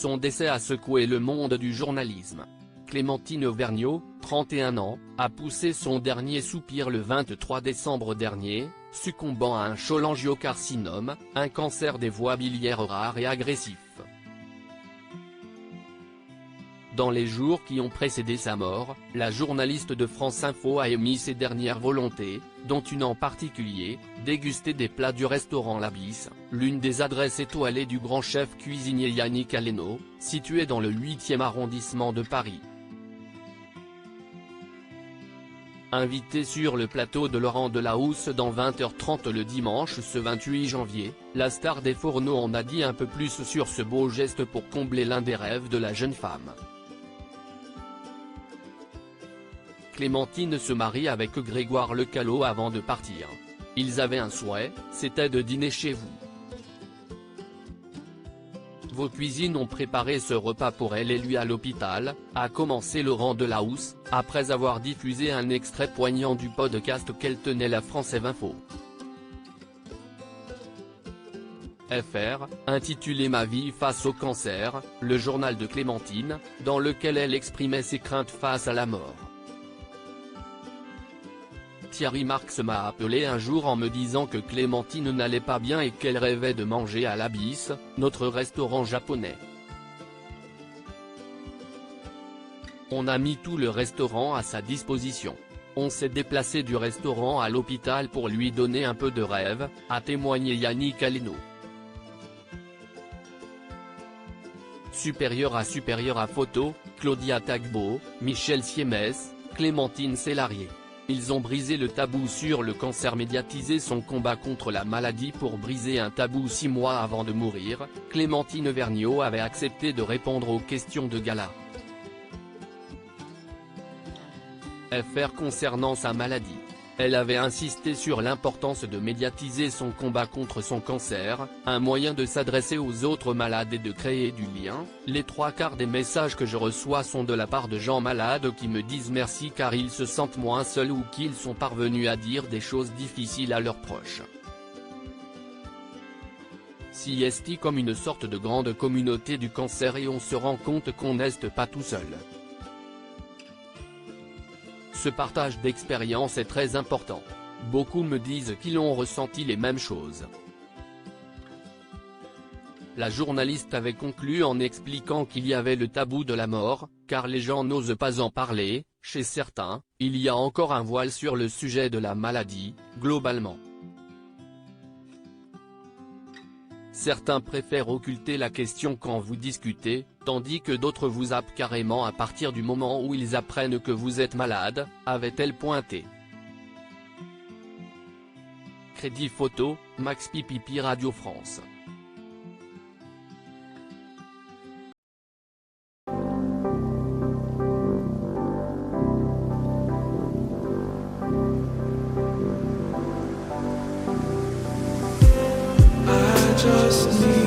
Son décès a secoué le monde du journalisme. Clémentine Vergnaud, 31 ans, a poussé son dernier soupir le 23 décembre dernier, succombant à un cholangiocarcinome, un cancer des voies biliaires rare et agressif. Dans les jours qui ont précédé sa mort, la journaliste de France Info a émis ses dernières volontés, dont une en particulier, déguster des plats du restaurant l'Abysse, l'une des adresses étoilées du grand chef cuisinier Yannick Aleno, situé dans le 8e arrondissement de Paris. Invité sur le plateau de Laurent Delahousse dans 20h30 le dimanche ce 28 janvier, la star des fourneaux en a dit un peu plus sur ce beau geste pour combler l'un des rêves de la jeune femme. Clémentine se marie avec Grégoire Lecallot avant de partir. Ils avaient un souhait, c'était de dîner chez vous. Vos cuisines ont préparé ce repas pour elle et lui à l'hôpital, a commencé Laurent Delahousse, après avoir diffusé un extrait poignant du podcast qu'elle tenait la France Info. FR, intitulé Ma vie face au cancer, le journal de Clémentine, dans lequel elle exprimait ses craintes face à la mort. Thierry Marx m'a appelé un jour en me disant que Clémentine n'allait pas bien et qu'elle rêvait de manger à l'Abysse, notre restaurant japonais. On a mis tout le restaurant à sa disposition. On s'est déplacé du restaurant à l'hôpital pour lui donner un peu de rêve, a témoigné Yannick Aleno. Supérieur à photo, Claudia Tagbo, Michel Siemès, Clémentine Célarié. Ils ont brisé le tabou sur le cancer, médiatisé son combat contre la maladie pour briser un tabou 6 mois avant de mourir. Clémentine Vergnaud avait accepté de répondre aux questions de gala. FR concernant sa maladie. Elle avait insisté sur l'importance de médiatiser son combat contre son cancer, un moyen de s'adresser aux autres malades et de créer du lien. Les 3/4 des messages que je reçois sont de la part de gens malades qui me disent merci car ils se sentent moins seuls ou qu'ils sont parvenus à dire des choses difficiles à leurs proches. CST comme une sorte de grande communauté du cancer et on se rend compte qu'on n'est pas tout seul. Ce partage d'expérience est très important. Beaucoup me disent qu'ils ont ressenti les mêmes choses. La journaliste avait conclu en expliquant qu'il y avait le tabou de la mort, car les gens n'osent pas en parler. Chez certains, il y a encore un voile sur le sujet de la maladie, globalement. Certains préfèrent occulter la question quand vous discutez, tandis que d'autres vous zappent carrément à partir du moment où ils apprennent que vous êtes malade, avait-elle pointé. Crédit photo, Max Pipipi Radio France. Just need